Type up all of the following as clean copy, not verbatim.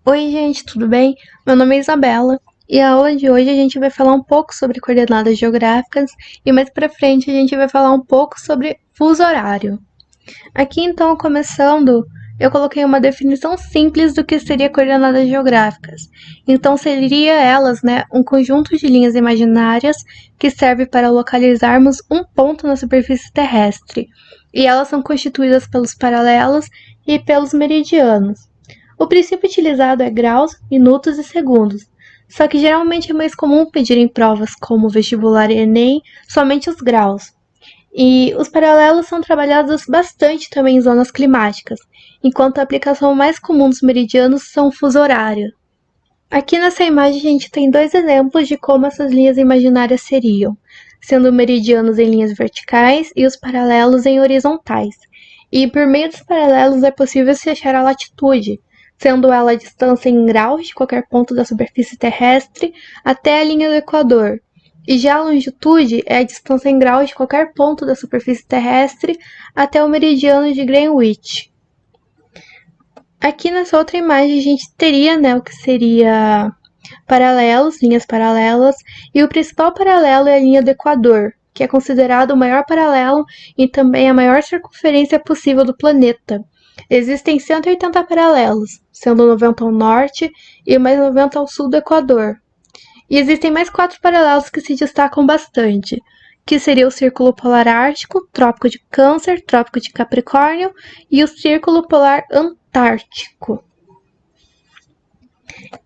Oi, gente, tudo bem? Meu nome é Isabela e a aula de hoje a gente vai falar um pouco sobre coordenadas geográficas e mais pra frente a gente vai falar um pouco sobre fuso horário. Aqui então, começando, eu coloquei uma definição simples do que seria coordenadas geográficas. Então, seria elas, né, um conjunto de linhas imaginárias que serve para localizarmos um ponto na superfície terrestre. E elas são constituídas pelos paralelos e pelos meridianos. O princípio utilizado é graus, minutos e segundos, só que geralmente é mais comum pedir em provas como vestibular e Enem somente os graus. E os paralelos são trabalhados bastante também em zonas climáticas, enquanto a aplicação mais comum dos meridianos são o fuso horário. Aqui nessa imagem a gente tem dois exemplos de como essas linhas imaginárias seriam, sendo meridianos em linhas verticais e os paralelos em horizontais. E por meio dos paralelos é possível se achar a latitude, sendo ela a distância em graus de qualquer ponto da superfície terrestre até a linha do Equador. E já a longitude é a distância em graus de qualquer ponto da superfície terrestre até o meridiano de Greenwich. Aqui nessa outra imagem a gente teria, né, o que seria paralelos, linhas paralelas, e o principal paralelo é a linha do Equador, que é considerado o maior paralelo e também a maior circunferência possível do planeta. Existem 180 paralelos, sendo 90 ao norte e mais 90 ao sul do Equador. E existem mais 4 paralelos que se destacam bastante, que seria o Círculo Polar Ártico, Trópico de Câncer, Trópico de Capricórnio e o Círculo Polar Antártico.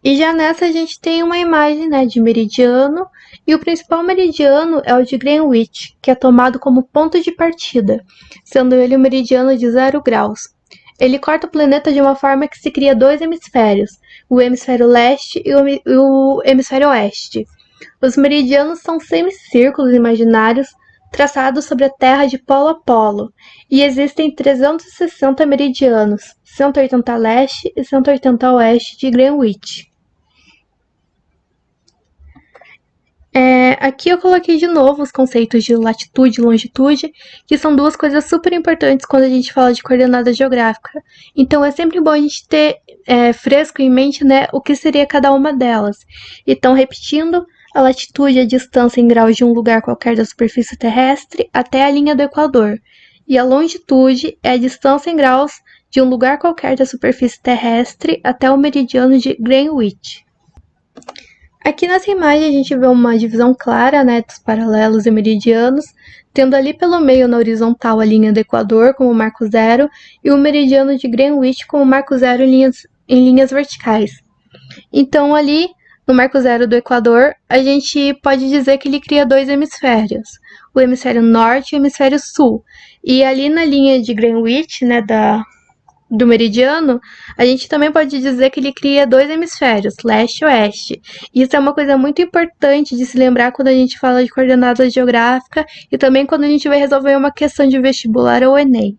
E já nessa a gente tem uma imagem, né, de meridiano, e o principal meridiano é o de Greenwich, que é tomado como ponto de partida, sendo ele um meridiano de 0 graus. Ele corta o planeta de uma forma que se cria dois hemisférios, o hemisfério leste e o hemisfério oeste. Os meridianos são semicírculos imaginários traçados sobre a Terra de polo a polo, e existem 360 meridianos, 180 a leste e 180 a oeste de Greenwich. Aqui eu coloquei de novo os conceitos de latitude e longitude, que são duas coisas super importantes quando a gente fala de coordenada geográfica. Então é sempre bom a gente ter fresco em mente, né, o que seria cada uma delas. Então, repetindo, a latitude é a distância em graus de um lugar qualquer da superfície terrestre até a linha do Equador. E a longitude é a distância em graus de um lugar qualquer da superfície terrestre até o meridiano de Greenwich. Aqui nessa imagem a gente vê uma divisão clara, né, dos paralelos e meridianos, tendo ali pelo meio na horizontal a linha do Equador como marco zero e o meridiano de Greenwich como marco zero em linhas verticais. Então ali no marco zero do Equador a gente pode dizer que ele cria dois hemisférios, o hemisfério norte e o hemisfério sul. E ali na linha de Greenwich, né, do meridiano, a gente também pode dizer que ele cria dois hemisférios, leste e oeste. Isso é uma coisa muito importante de se lembrar quando a gente fala de coordenada geográfica e também quando a gente vai resolver uma questão de vestibular ou Enem.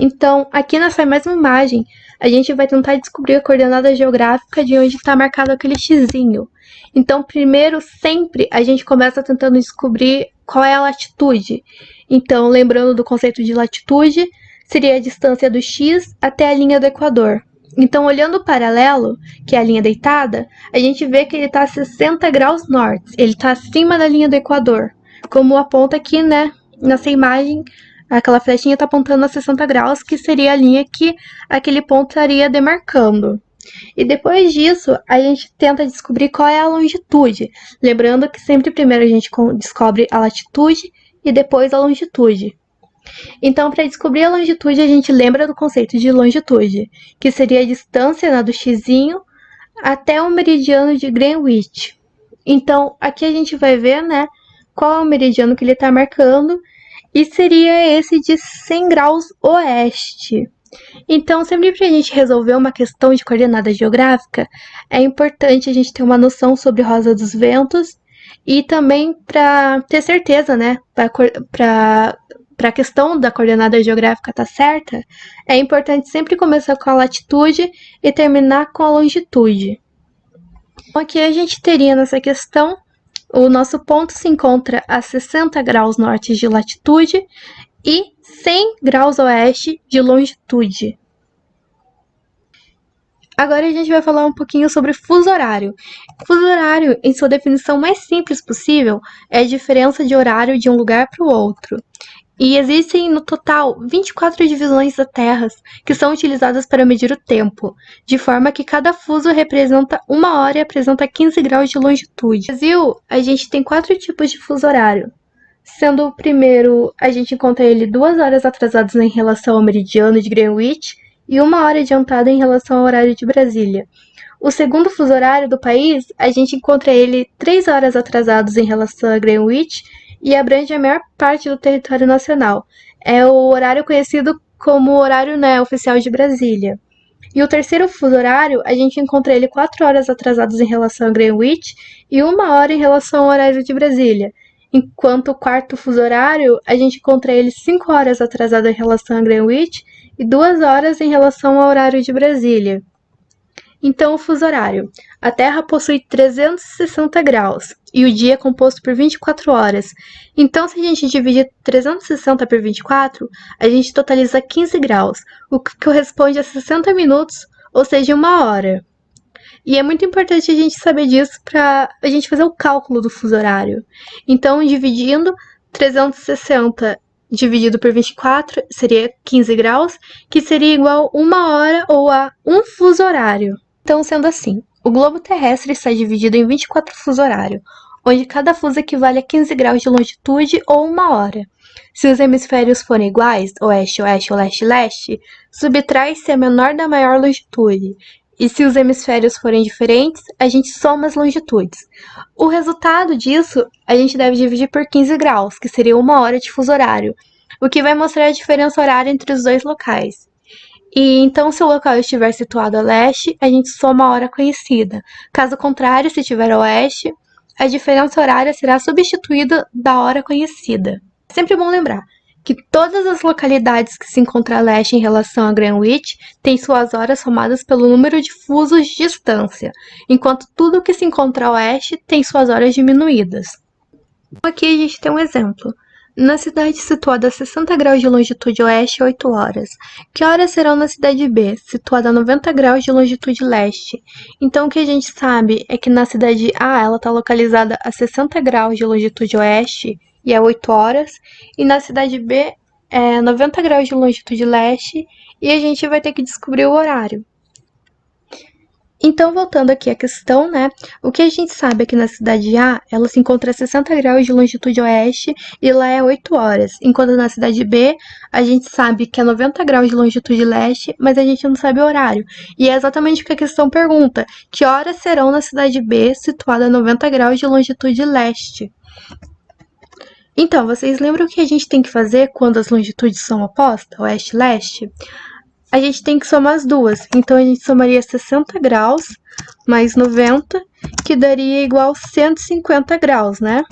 Então, aqui nessa mesma imagem, a gente vai tentar descobrir a coordenada geográfica de onde está marcado aquele xizinho. Então, primeiro, sempre a gente começa tentando descobrir qual é a latitude. Então, lembrando do conceito de latitude, seria a distância do X até a linha do Equador. Então, olhando o paralelo, que é a linha deitada, a gente vê que ele está a 60 graus norte, ele está acima da linha do Equador, como aponta aqui, né, nessa imagem, aquela flechinha está apontando a 60 graus, que seria a linha que aquele ponto estaria demarcando. E depois disso, a gente tenta descobrir qual é a longitude, lembrando que sempre primeiro a gente descobre a latitude e depois a longitude. Então, para descobrir a longitude, a gente lembra do conceito de longitude, que seria a distância, né, do xizinho até o meridiano de Greenwich. Então, aqui a gente vai ver, né, qual é o meridiano que ele está marcando, e seria esse de 100 graus oeste. Então, sempre para a gente resolver uma questão de coordenada geográfica, é importante a gente ter uma noção sobre Rosa dos Ventos e também para ter certeza, né, para a questão da coordenada geográfica estar certa, é importante sempre começar com a latitude e terminar com a longitude. Então, aqui a gente teria nessa questão, o nosso ponto se encontra a 60 graus norte de latitude e 100 graus oeste de longitude. Agora a gente vai falar um pouquinho sobre fuso horário. Fuso horário, em sua definição mais simples possível, é a diferença de horário de um lugar para o outro. E existem, no total, 24 divisões da Terra que são utilizadas para medir o tempo, de forma que cada fuso representa uma hora e apresenta 15 graus de longitude. No Brasil, a gente tem 4 tipos de fuso horário, sendo o primeiro, a gente encontra ele 2 horas atrasados em relação ao meridiano de Greenwich e 1 hora adiantada em relação ao horário de Brasília. O segundo fuso horário do país, a gente encontra ele 3 horas atrasados em relação a Greenwich e abrange a maior parte do território nacional. É o horário conhecido como horário, né, oficial de Brasília. E o terceiro fuso horário, a gente encontra ele 4 horas atrasados em relação a Greenwich e 1 hora em relação ao horário de Brasília. Enquanto o quarto fuso horário, a gente encontra ele 5 horas atrasado em relação a Greenwich e 2 horas em relação ao horário de Brasília. Então, o fuso horário. A Terra possui 360 graus e o dia é composto por 24 horas. Então, se a gente dividir 360 por 24, a gente totaliza 15 graus, o que corresponde a 60 minutos, ou seja, 1 hora. E é muito importante a gente saber disso para a gente fazer o cálculo do fuso horário. Então, dividindo 360 dividido por 24 seria 15 graus, que seria igual a 1 hora ou a um fuso horário. Então, sendo assim, o globo terrestre está dividido em 24 fuso horários, onde cada fuso equivale a 15 graus de longitude ou 1 hora. Se os hemisférios forem iguais, oeste-oeste ou leste-leste, subtrai-se a menor da maior longitude. E se os hemisférios forem diferentes, a gente soma as longitudes. O resultado disso, a gente deve dividir por 15 graus, que seria 1 hora de fuso horário, o que vai mostrar a diferença horária entre os dois locais. E então, se o local estiver situado a leste, a gente soma a hora conhecida. Caso contrário, se estiver a oeste, a diferença horária será substituída da hora conhecida. É sempre bom lembrar que todas as localidades que se encontram a leste em relação a Greenwich têm suas horas somadas pelo número de fusos de distância, enquanto tudo que se encontra a oeste tem suas horas diminuídas. Aqui a gente tem um exemplo. Na cidade situada a 60 graus de longitude oeste, 8 horas. Que horas serão na cidade B, situada a 90 graus de longitude leste? Então, o que a gente sabe é que na cidade A, ela está localizada a 60 graus de longitude oeste e é 8 horas. E na cidade B, é 90 graus de longitude leste e a gente vai ter que descobrir o horário. Então, voltando aqui à questão, né? O que a gente sabe é que na cidade A, ela se encontra a 60 graus de longitude oeste e lá é 8 horas. Enquanto na cidade B, a gente sabe que é 90 graus de longitude leste, mas a gente não sabe o horário. E é exatamente o que a questão pergunta. Que horas serão na cidade B, situada a 90 graus de longitude leste? Então, vocês lembram o que a gente tem que fazer quando as longitudes são opostas, oeste e leste? A gente tem que somar as duas. Então, a gente somaria 60 graus mais 90, que daria igual 150 graus, né?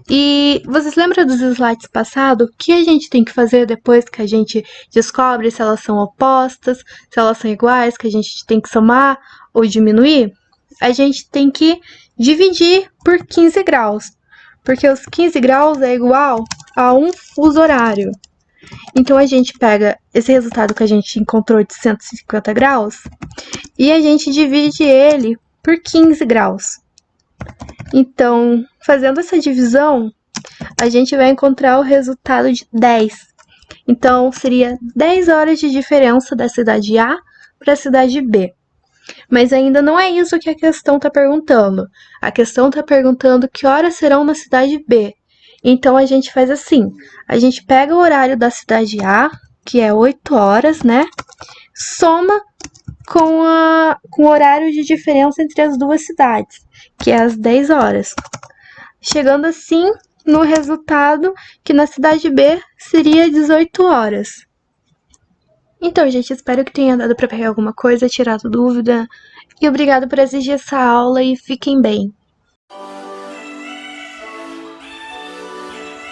E vocês lembram dos slides passados? O que a gente tem que fazer depois que a gente descobre se elas são opostas, se elas são iguais, que a gente tem que somar ou diminuir? A gente tem que dividir por 15 graus, porque os 15 graus é igual a um fuso horário. Então, a gente pega esse resultado que a gente encontrou de 150 graus e a gente divide ele por 15 graus. Então, fazendo essa divisão, a gente vai encontrar o resultado de 10. Então, seria 10 horas de diferença da cidade A para a cidade B. Mas ainda não é isso que a questão está perguntando. A questão está perguntando que horas serão na cidade B. Então, a gente faz assim, a gente pega o horário da cidade A, que é 8 horas, né? Soma com o horário de diferença entre as duas cidades, que é as 10 horas. Chegando assim no resultado que na cidade B seria 18 horas. Então, gente, espero que tenha dado para pegar alguma coisa, tirado dúvida. E obrigado por assistir essa aula e fiquem bem.